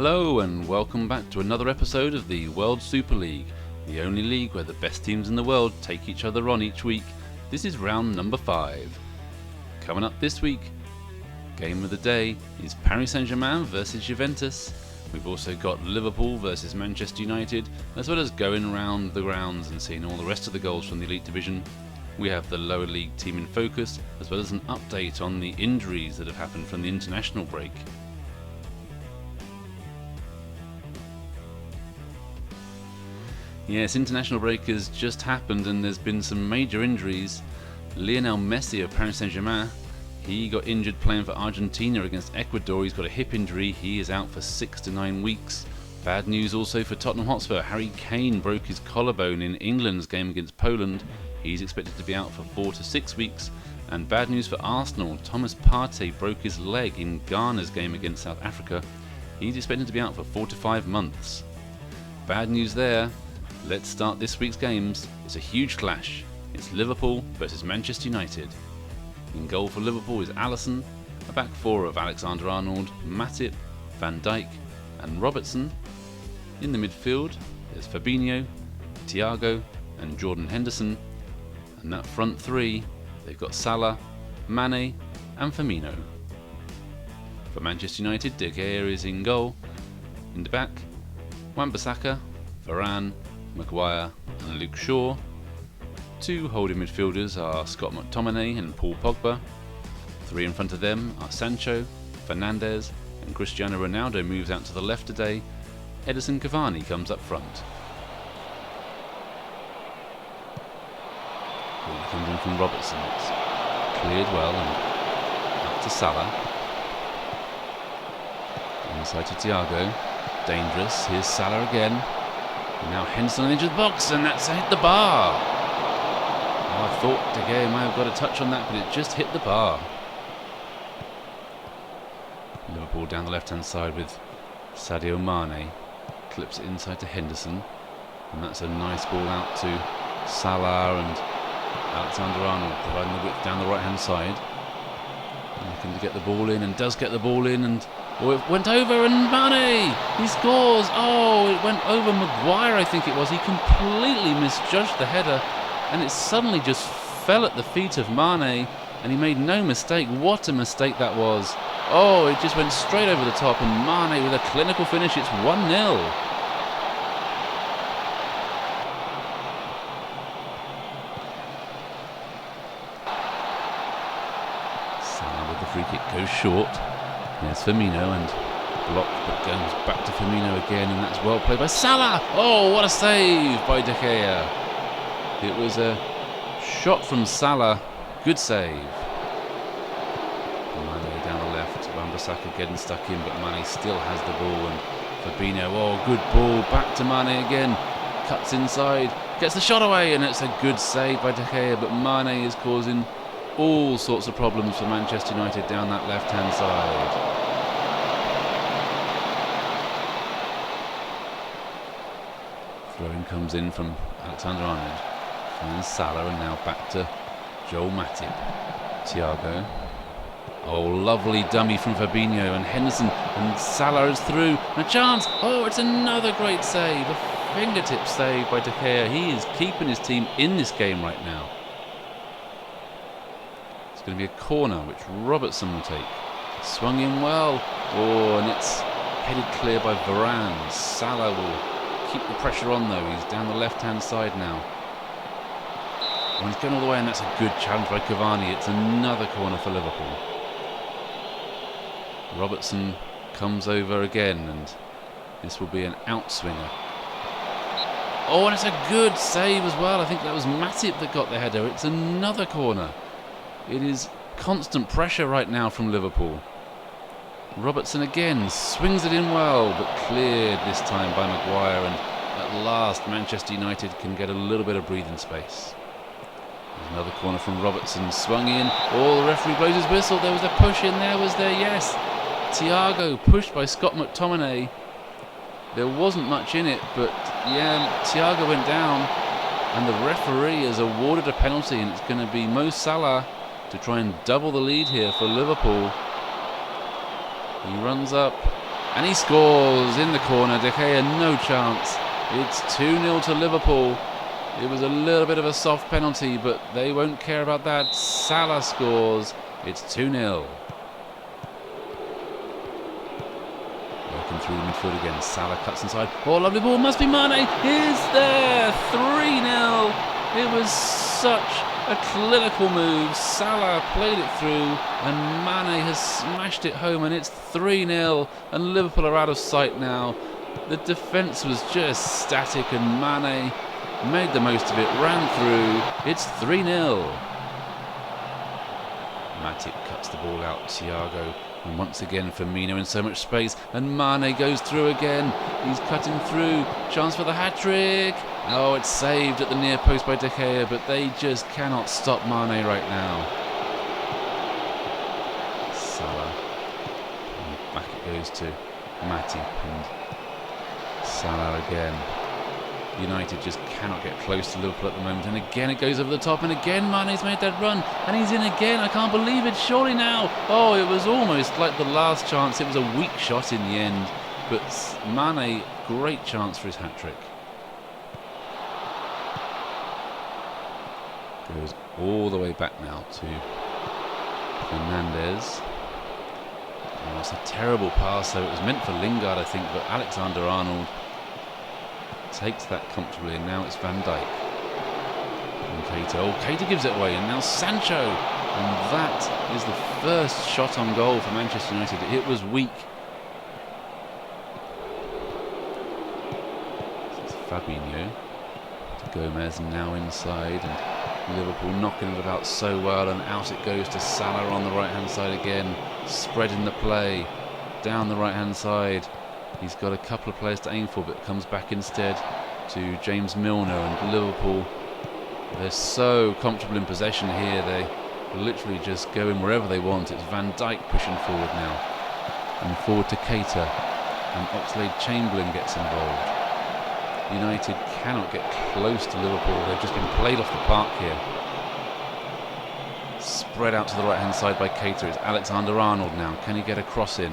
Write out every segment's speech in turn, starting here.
Hello and welcome back to another episode of the World Super League, the only league where the best teams in the world take each other on each week. This is round number 5. Coming up this week, game of the day is Paris Saint-Germain versus Juventus. We've also got Liverpool versus Manchester United, as well as going around the grounds and seeing all the rest of the goals from the Elite Division. We have the lower league team in focus, as well as an update on the injuries that have happened from the international break. Yes, international break has just happened and there's been some major injuries. Lionel Messi of Paris Saint-Germain, he got injured playing for Argentina against Ecuador. He's got a hip injury. He is out for 6 to 9 weeks. Bad news also for Tottenham Hotspur. Harry Kane broke his collarbone in England's game against Poland. He's expected to be out for 4 to 6 weeks. And bad news for Arsenal. Thomas Partey broke his leg in Ghana's game against South Africa. He's expected to be out for 4 to 5 months. Bad news there. Let's start this week's games. It's a huge clash. It's Liverpool versus Manchester United. In goal for Liverpool is Alisson, a back four of Alexander-Arnold, Matip, Van Dijk and Robertson. In the midfield there's Fabinho, Thiago and Jordan Henderson. And that front three, they've got Salah, Mane and Firmino. For Manchester United, De Gea is in goal. In the back, Wan-Bissaka, Varane, Maguire and Luke Shaw. Two holding midfielders are Scott McTominay and Paul Pogba. Three in front of them are Sancho, Fernandes and Cristiano Ronaldo moves out to the left today. Edinson Cavani comes up front. Ball comes in from Robertson. It's cleared well and up to Salah. Inside to Thiago. Dangerous. Here's Salah again. Now Henderson into the box, and that's hit the bar. I thought De Gea might have got a touch on that, but it just hit the bar. Liverpool down the left-hand side with Sadio Mane. Clips it inside to Henderson, and that's a nice ball out to Salah and Alexander-Arnold, providing the width down the right-hand side. Looking to get the ball in, and does get the ball in, and it went over, and Mane, he scores. Oh, it went over Maguire, I think it was. He completely misjudged the header, and it suddenly just fell at the feet of Mane, and he made no mistake. What a mistake that was. Oh, it just went straight over the top, and Mane with a clinical finish. It's 1-0. Salah with the free kick goes short. There's Firmino and blocked, but goes back to Firmino again, and that's well played by Salah. Oh, what a save by De Gea. It was a shot from Salah. Good save. Mane down the left. Wan-Bissaka getting stuck in, but Mane still has the ball, and Fabinho, oh, good ball. Back to Mane again. Cuts inside. Gets the shot away, and it's a good save by De Gea, but Mane is causing all sorts of problems for Manchester United down that left-hand side. Throw-in comes in from Alexander-Arnold. Finds Salah, and now back to Joel Matip. Thiago. Oh, lovely dummy from Fabinho, and Henderson, and Salah is through. And a chance. Oh, it's another great save. A fingertip save by De Gea. He is keeping his team in this game right now. Going to be a corner which Robertson will take. Swung in well. Oh, and it's headed clear by Varane. Salah will keep the pressure on though. He's down the left-hand side now. And he's going all the way, and that's a good challenge by Cavani. It's another corner for Liverpool. Robertson comes over again, and this will be an outswinger. Oh, and it's a good save as well. I think that was Matip that got the header. It's another corner. It is constant pressure right now from Liverpool. Robertson again swings it in well, but cleared this time by Maguire, and at last Manchester United can get a little bit of breathing space. There's another corner from Robertson, swung in. Oh, the referee blows his whistle. There was a push in there, was there? Yes. Thiago pushed by Scott McTominay. There wasn't much in it, but yeah, Thiago went down, and the referee has awarded a penalty, and it's going to be Mo Salah to try and double the lead here for Liverpool. He runs up, And he scores in the corner. De Gea, no chance. It's 2-0 to Liverpool. It was a little bit of a soft penalty, but they won't care about that. Salah scores. It's 2-0. Working through the midfield again. Salah cuts inside. Oh, lovely ball. Must be Mane. Is there. 3-0. It was such a clinical move. Salah played it through and Mane has smashed it home, and it's 3-0 and Liverpool are out of sight now. The defence was just static and Mane made the most of it, ran through. It's 3-0. Matip cuts the ball out. Thiago, and once again Firmino in so much space, and Mane goes through again. He's cutting through. Chance for the hat-trick. Oh, it's saved at the near post by De Gea, but they just cannot stop Mane right now. Salah. And back it goes to Matip and Salah again. United just cannot get close to Liverpool at the moment, and again it goes over the top, and again Mane's made that run, and he's in again. I can't believe it. Surely now. Oh, it was almost like the last chance. It was a weak shot in the end, but Mane, great chance for his hat-trick. Goes all the way back now to Fernandes. Oh, it's a terrible pass though. It was meant for Lingard, I think, but Alexander-Arnold takes that comfortably, and now it's Van Dijk. And Keita. Oh, Keita gives it away, and now Sancho. And that is the first shot on goal for Manchester United. It was weak. It's Fabinho to Gomez, and now inside, and Liverpool knocking it about so well, and out it goes to Salah on the right hand side again, spreading the play down the right hand side. He's got a couple of players to aim for, but comes back instead to James Milner, and Liverpool, they're so comfortable in possession here. They literally just go in wherever they want. It's Van Dijk pushing forward now, and forward to Keita, and Oxlade-Chamberlain gets involved. United cannot get close to Liverpool. They've just been played off the park here. Spread out to the right hand side by Keita. It's Alexander-Arnold now. Can he get a cross in?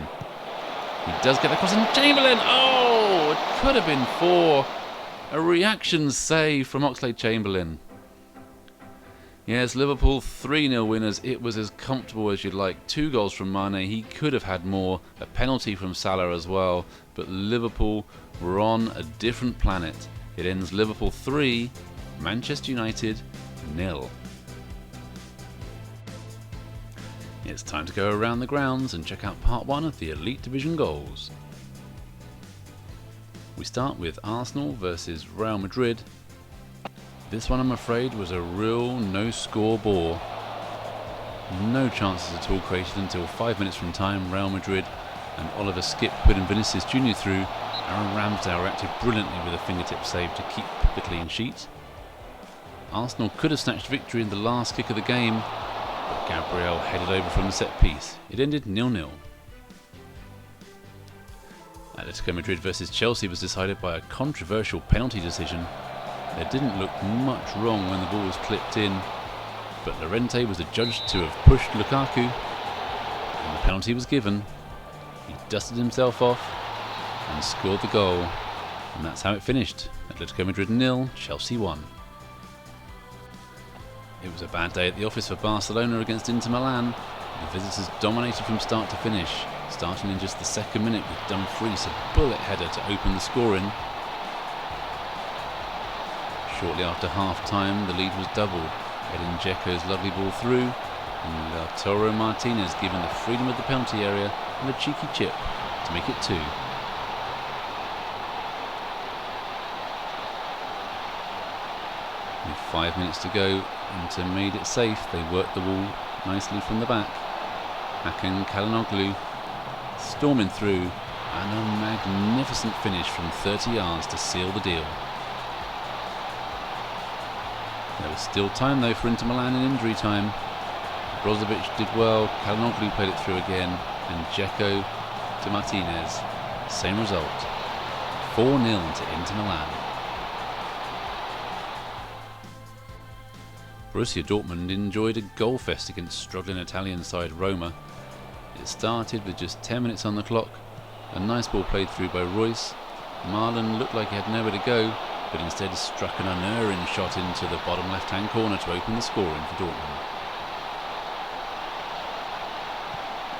He does get the cross in. Chamberlain! Oh! It could have been 4. A reaction save from Oxlade-Chamberlain. Yes, Liverpool 3-0 winners. It was as comfortable as you'd like. 2 goals from Mane. He could have had more. A penalty from Salah as well. But Liverpool were on a different planet. It ends Liverpool 3, Manchester United 0. It's time to go around the grounds and check out part 1 of the Elite Division goals. We start with Arsenal versus Real Madrid. This one, I'm afraid, was a real no-score bore. No chances at all created until 5 minutes from time. Real Madrid and Oliver Skip putting Vinicius Jr. through. Aaron Ramsdale reacted brilliantly with a fingertip save to keep the clean sheet. Arsenal could have snatched victory in the last kick of the game, but Gabriel headed over from the set piece. It ended 0-0. Atletico Madrid versus Chelsea was decided by a controversial penalty decision. There didn't look much wrong when the ball was clipped in, but Llorente was adjudged to have pushed Lukaku, and the penalty was given. He dusted himself off and scored the goal, and that's how it finished. Atletico Madrid 0, Chelsea 1. It was a bad day at the office for Barcelona against Inter Milan. The visitors dominated from start to finish, starting in just the second minute with Dumfries, a bullet header to open the scoring. Shortly after half-time, the lead was doubled. Edin Dzeko's lovely ball through, and Lautaro Martinez given the freedom of the penalty area and a cheeky chip to make it 2. With 5 minutes to go, Inter made it safe. They worked the ball nicely from the back. Hakan Çalhanoğlu storming through, and a magnificent finish from 30 yards to seal the deal. There was still time though for Inter Milan in injury time. Brozovic did well, Çalhanoğlu played it through again, and Dzeko to Martinez. Same result, 4-0 to Inter Milan. Borussia Dortmund enjoyed a goal fest against struggling Italian side Roma. It started with just 10 minutes on the clock, A nice ball played through by Royce. Marlon looked like he had nowhere to go, but instead struck an unerring shot into the bottom left-hand corner to open the scoring for Dortmund.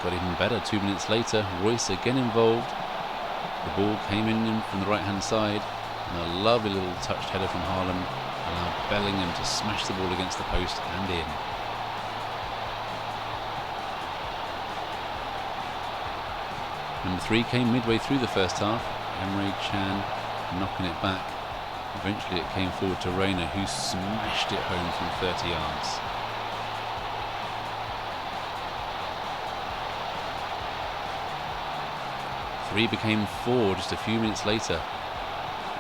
Got even better 2 minutes later, Royce again involved. The ball came in from the right-hand side, and a lovely little touched header from Haaland allowed Bellingham to smash the ball against the post and in. Number 3 came midway through the first half. Emre Can knocking it back. Eventually it came forward to Reina, who smashed it home from 30 yards. Three became 4 just a few minutes later.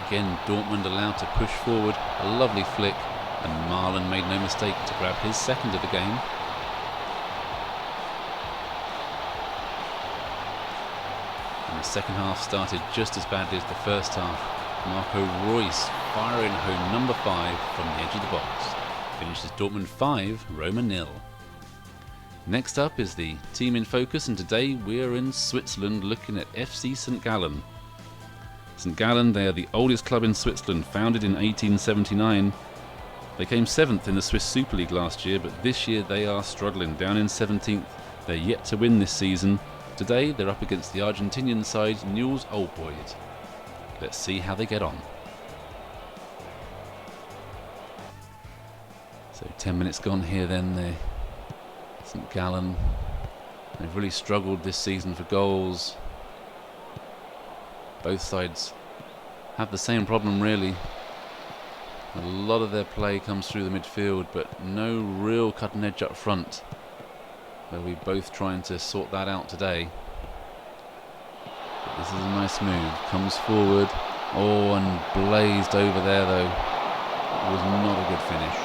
Again, Dortmund allowed to push forward. A lovely flick, and Marlon made no mistake to grab his second of the game. The second half started just as badly as the first half. Marco Reus firing home number 5 from the edge of the box. Finishes Dortmund 5, Roma 0. Next up is the team in focus, and today we are in Switzerland looking at FC St. Gallen. St. Gallen, they are the oldest club in Switzerland, founded in 1879. They came 7th in the Swiss Super League last year, but this year they are struggling, down in 17th. They're yet to win this season. Today they're up against the Argentinian side, Newell's Old Boys. Let's see how they get on. So 10 minutes gone here then. St. Gallen, they've really struggled this season for goals. Both sides have the same problem really. A lot of their play comes through the midfield, but no real cutting edge up front. They'll be both trying to sort that out today. But this is a nice move. Comes forward. Oh, and blazed over there though. It was not a good finish.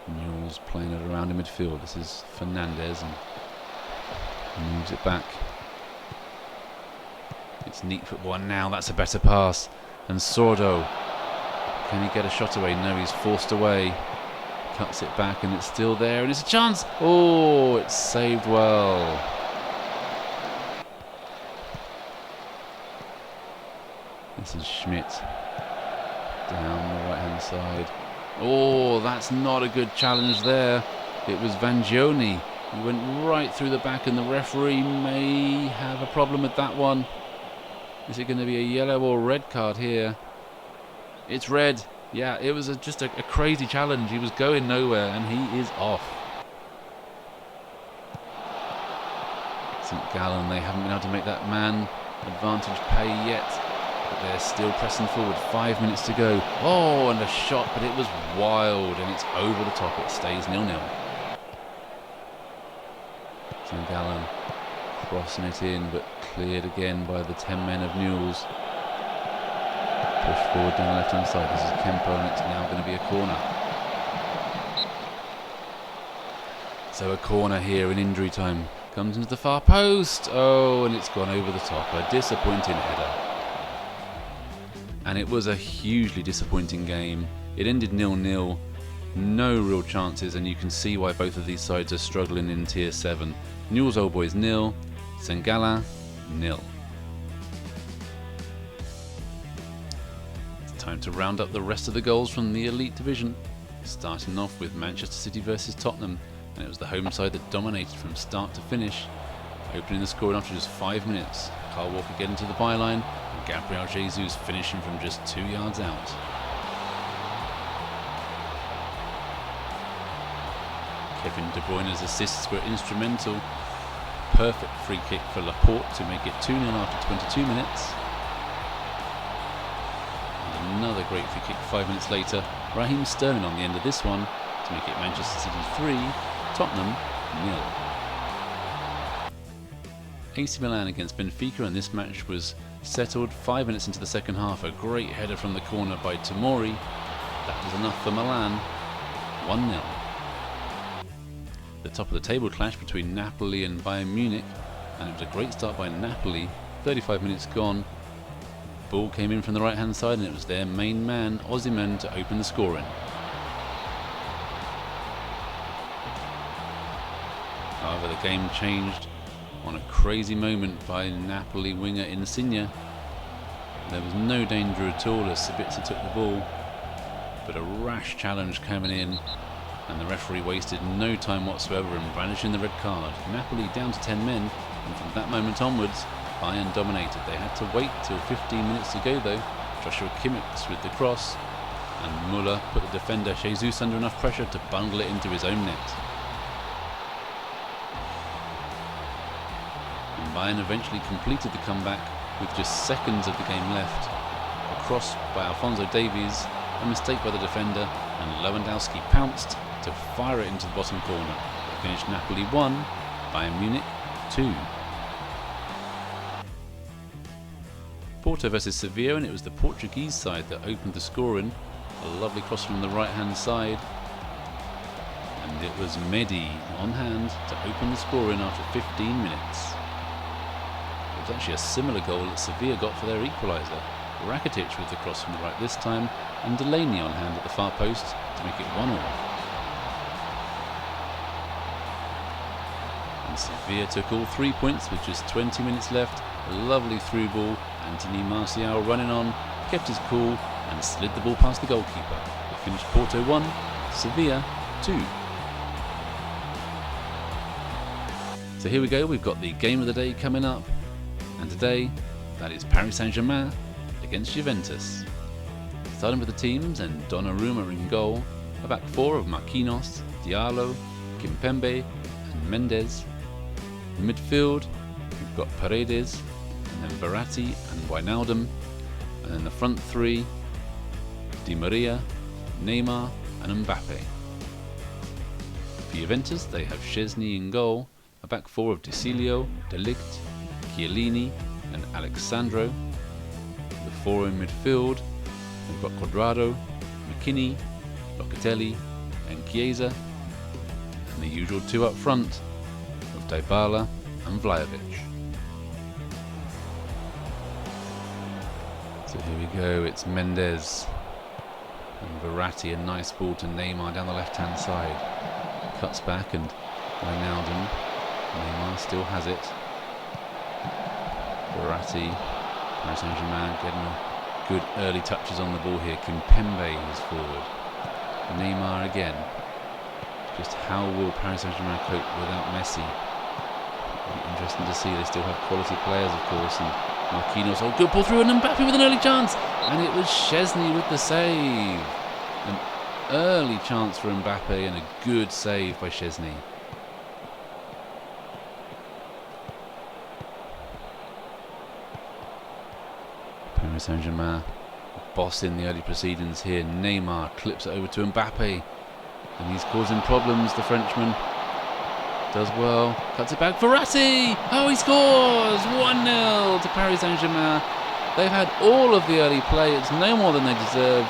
Newell's playing it around in midfield. This is Fernandez and moves it back. It's neat football, and now that's a better pass. And Sordo, can he get a shot away? No, he's forced away. Cuts it back and it's still there, and it's a chance. Oh, it's saved well. This is Schmidt down the right hand side. Oh, that's not a good challenge there. It was Vangioni. He went right through the back, and the referee may have a problem with that one. Is it going to be a yellow or red card here? It's red. Yeah, it was just a crazy challenge. He was going nowhere, and he is off. St. Gallen, they haven't been able to make that man advantage pay yet, but they're still pressing forward. 5 minutes to go. Oh, and a shot, but it was wild, and it's over the top. It stays 0-0. St. Gallen crossing it in, but cleared again by the 10 men of Newell's. Push forward down the left hand side. This is Kemper, and it's now going to be a corner. So a corner here in injury time. Comes into the far post. Oh, and it's gone over the top. A disappointing header. And it was a hugely disappointing game. It ended 0-0. No real chances, and you can see why both of these sides are struggling in Tier 7. Newell's Old Boys 0, St. Gallen 0. It's time to round up the rest of the goals from the Elite Division. Starting off with Manchester City versus Tottenham, and it was the home side that dominated from start to finish. Opening the scoring after just 5 minutes. Kyle Walker getting to the byline, and Gabriel Jesus finishing from just 2 yards out. Kevin De Bruyne's assists were instrumental. Perfect free kick for Laporte to make it 2-0 after 22 minutes. And another great free kick 5 minutes later. Raheem Sterling on the end of this one to make it Manchester City 3, Tottenham 0. AC Milan against Benfica, and this match was settled 5 minutes into the second half. A great header from the corner by Tomori. That was enough for Milan. 1-0. The top of the table clash between Napoli and Bayern Munich, and it was a great start by Napoli. 35 minutes gone. Ball came in from the right hand side, and it was their main man Osimhen to open the scoring. However, the game changed on a crazy moment by Napoli winger Insigne. There was no danger at all as Sabitzer took the ball, but a rash challenge coming in, and the referee wasted no time whatsoever in brandishing the red card. Napoli down to 10 men, and from that moment onwards, Bayern dominated. They had to wait till 15 minutes to go though. Joshua Kimmich with the cross, and Muller put the defender Jesus under enough pressure to bundle it into his own net. And Bayern eventually completed the comeback with just seconds of the game left. A cross by Alphonso Davies, a mistake by the defender, and Lewandowski pounced to fire it into the bottom corner. It finished Napoli 1, Bayern Munich 2. Porto versus Sevilla, and it was the Portuguese side that opened the scoring. A lovely cross from the right hand side, and it was Mehdi on hand to open the scoring after 15 minutes. It was actually a similar goal that Sevilla got for their equaliser. Rakitic with the cross from the right this time, and Delaney on hand at the far post to make it 1-1. And Sevilla took all 3 points with just 20 minutes left. A lovely through ball, Anthony Martial running on, kept his cool and slid the ball past the goalkeeper. It finished Porto 1, Sevilla 2. So here we go, we've got the game of the day coming up, and today that is Paris Saint-Germain against Juventus. Starting with the teams, and Donnarumma in goal, a back four of Marquinhos, Diallo, Kimpembe and Mendes. In midfield, we've got Paredes, and then Verratti and Wijnaldum, and then the front three, Di Maria, Neymar and Mbappe. For Juventus, they have Szczesny in goal, a back four of Desilio, De Ligt, Chiellini and Alexandro. The four in midfield, we've got Cuadrado, McKinney, Locatelli and Chiesa, and the usual two up front of Dybala and Vlahovic. So here we go, it's Mendes and Verratti, a nice ball to Neymar down the left hand side. Cuts back and Wijnaldum. Neymar still has it. Verratti, Paris Saint-Germain getting good early touches on the ball here. Kimpembe is forward. Neymar again. Just how will Paris Saint-Germain cope without Messi? It'll be interesting to see. They still have quality players, of course. And Marquinhos, oh, good ball through, and Mbappe with an early chance. And it was Szczesny with the save. An early chance for Mbappe and a good save by Szczesny. Paris Saint-Germain boss in the early proceedings here. Neymar clips it over to Mbappe, and he's causing problems, the Frenchman. Does well, cuts it back, Verratti! Oh, he scores! 1-0 to Paris Saint-Germain. They've had all of the early play, it's no more than they deserve.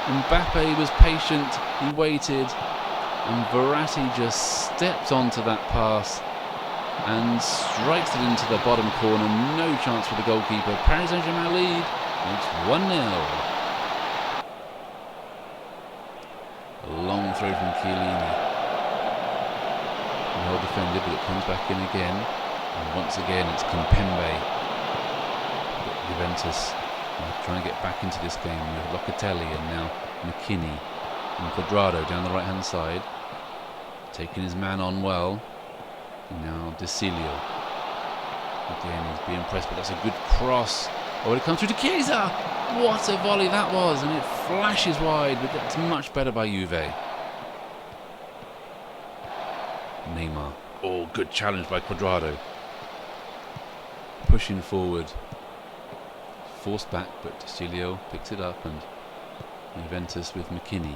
Mbappe was patient, he waited, and Verratti just stepped onto that pass and strikes it into the bottom corner. No chance for the goalkeeper. Paris Saint-Germain lead. It's 1-0. A long throw from Chiellini. Well defended, but it comes back in again. And once again, it's Kimpembe. But Juventus trying to get back into this game with Locatelli and now McKinney and Cuadrado down the right-hand side, taking his man on well. And now Desilio. Again, he's being pressed, but that's a good cross. Oh, it comes through to Chiesa. What a volley that was, and it flashes wide, but that's much better by Juve. Neymar. Oh, good challenge by Cuadrado. Pushing forward. Forced back, but Desilio picks it up, and Juventus with McKinney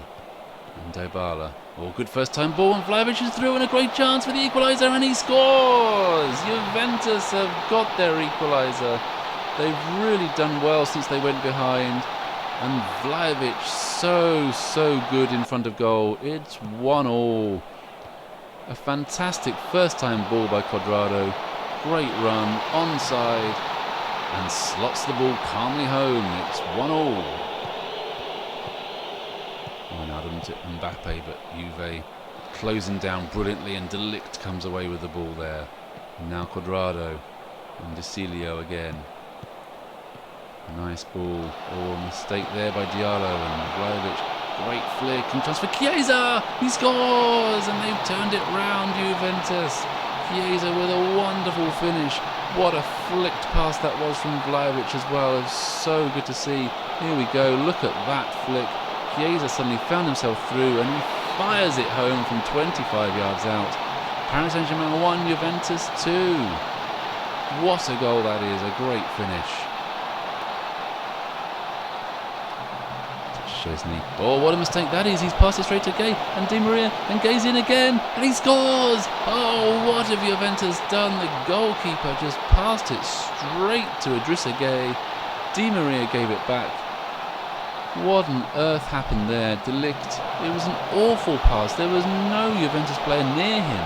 and Dybala. Oh, good first time ball, and Vlahovic is through, and a great chance for the equaliser, and he scores! Juventus have got their equaliser. They've really done well since they went behind, and Vlahovic so good in front of goal. It's 1-1. A fantastic first time ball by Cuadrado. Great run, onside, and slots the ball calmly home. It's 1-1. Wijnaldum to Mbappe, but Juve closing down brilliantly, and De Ligt comes away with the ball there. Now Cuadrado and De Cilio again. Nice ball. Oh, mistake there by Diallo, and Vlahovic. Great flick and chance for Chiesa. He scores, and they've turned it round, Juventus. Chiesa with a wonderful finish. What a flicked pass that was from Vlahovic as well. It was so good to see. Here we go. Look at that flick. Chiesa suddenly found himself through, and he fires it home from 25 yards out. Paris Saint-Germain 1, Juventus 2. What a goal that is. A great finish. Szczesny. Oh, what a mistake that is. He's passed it straight to Gay and Di Maria, and Gay's in again, and he scores. Oh, what have Juventus done? The goalkeeper just passed it straight to Idrissa Gay. Di Maria gave it back. What on earth happened there? De Ligt. It was an awful pass. There was no Juventus player near him.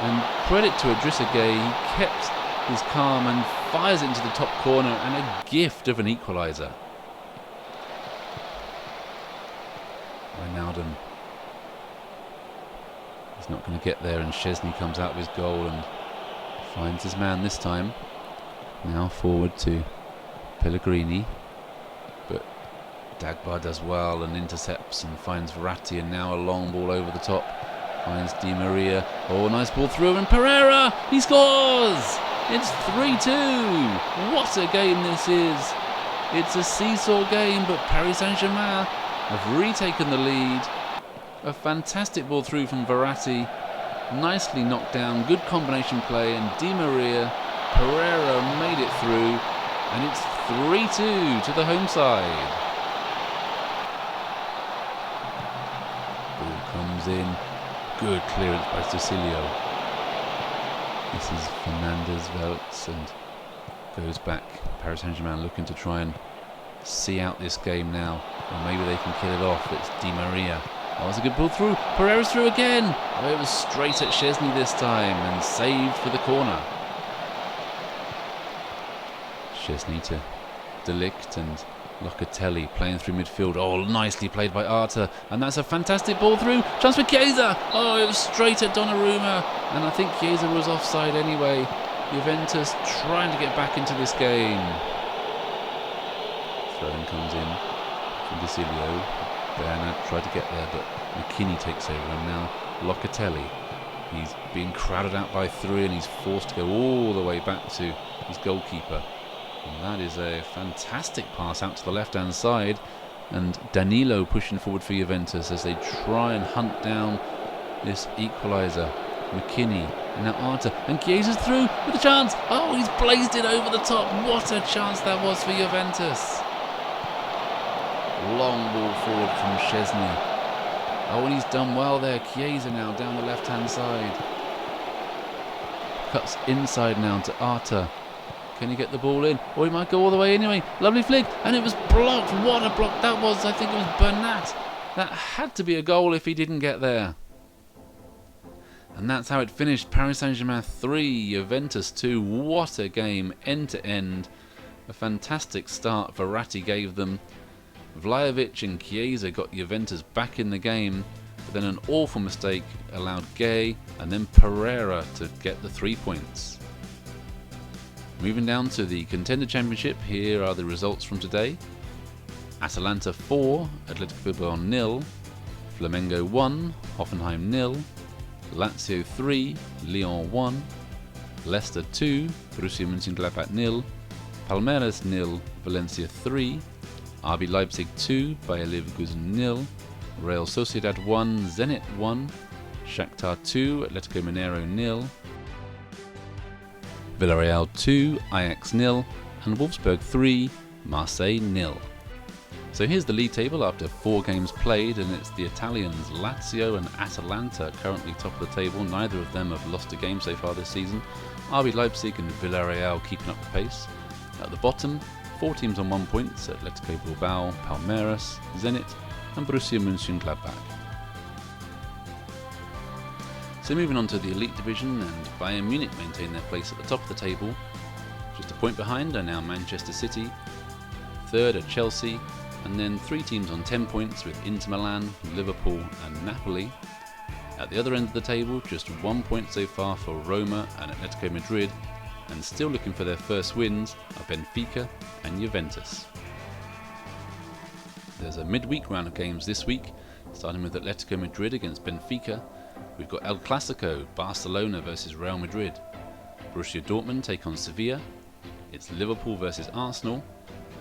And credit to Idrissa Gay. He kept his calm and fires it into the top corner, and a gift of an equaliser. Wijnaldum. He's not going to get there, and Szczesny comes out with his goal and finds his man this time. Now forward to Pellegrini, but Dagba does well and intercepts and finds Verratti, and now a long ball over the top. Finds Di Maria. Oh, nice ball through, and Pereira! He scores! It's 3-2! What a game this is! It's a seesaw game, but Paris Saint-Germain have retaken the lead. A fantastic ball through from Verratti. Nicely knocked down, good combination play, and Di Maria. Pereira made it through, and it's 3-2 to the home side. Ball comes in. Good clearance by Cecilio. This is Fernandez Veltz, and goes back. Paris Saint-Germain looking to try and see out this game now, or maybe they can kill it off. It's Di Maria. Oh, it's a good ball through. Pereira's through again. Oh, it was straight at Szczesny this time, and saved for the corner. Szczesny to De Ligt, and Locatelli playing through midfield. Oh, nicely played by Arta, and that's a fantastic ball through. Chance for Chiesa. Oh, it was straight at Donnarumma, and I think Chiesa was offside anyway. Juventus trying to get back into this game. Throw-in comes in from De Cilio. Bernat tried to get there, but McKinney takes over, and now Locatelli. He's being crowded out by three, and he's forced to go all the way back to his goalkeeper. And that is a fantastic pass out to the left-hand side, and Danilo pushing forward for Juventus as they try and hunt down this equaliser. McKinney, and now Arta, and Chiesa's through with a chance. Oh, he's blazed it over the top. What a chance that was for Juventus. Long ball forward from Szczesny. Oh, and he's done well there. Chiesa now down the left-hand side. Cuts inside now to Arta. Can he get the ball in? Or he might go all the way anyway. Lovely flick, and it was blocked. What a block that was. I think it was Bernat. That had to be a goal if he didn't get there. And that's how it finished. Paris Saint-Germain 3, Juventus 2. What a game, end to end. A fantastic start Verratti gave them. Vlahovic and Chiesa got Juventus back in the game, but then an awful mistake allowed Gay and then Pereira to get the 3 points. Moving down to the Contender Championship, here are the results from today. Atalanta 4, Atletico Bilbao 0, Flamengo 1, Hoffenheim 0, Lazio 3, Lyon 1, Leicester 2, Borussia Mönchengladbach 0, Palmeiras 0, Valencia 3, RB Leipzig 2, Bayer Leverkusen 0, Real Sociedad 1, Zenit 1, Shakhtar 2, Atletico Mineiro 0, Villarreal 2, Ajax 0, and Wolfsburg 3, Marseille 0. So here's the league table after 4 games played, and it's the Italians Lazio and Atalanta currently top of the table. Neither of them have lost a game so far this season. RB Leipzig and Villarreal keeping up the pace. At the bottom, 4 teams on 1 point, Atletico Bilbao, Palmeiras, Zenit and Borussia Mönchengladbach. So moving on to the elite division, and Bayern Munich maintain their place at the top of the table. Just a point behind are now Manchester City, third are Chelsea, and then 3 teams on 10 points with Inter Milan, Liverpool and Napoli. At the other end of the table, just 1 point so far for Roma and Atletico Madrid, and still looking for their first wins are Benfica and Juventus. There's a midweek round of games this week, starting with Atletico Madrid against Benfica. We've got El Clasico, Barcelona versus Real Madrid. Borussia Dortmund take on Sevilla. It's Liverpool versus Arsenal.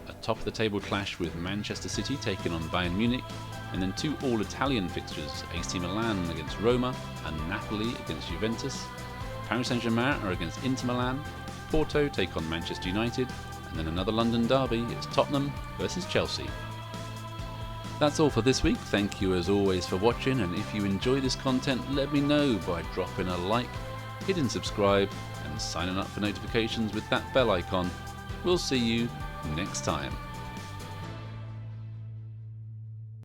A top-of-the-table clash with Manchester City taking on Bayern Munich. And then two all-Italian fixtures, AC Milan against Roma and Napoli against Juventus. Paris Saint-Germain are against Inter Milan. Porto take on Manchester United. And then another London derby, it's Tottenham versus Chelsea. That's all for this week. Thank you as always for watching, and if you enjoy this content, let me know by dropping a like, hitting subscribe and signing up for notifications with that bell icon. We'll see you next time.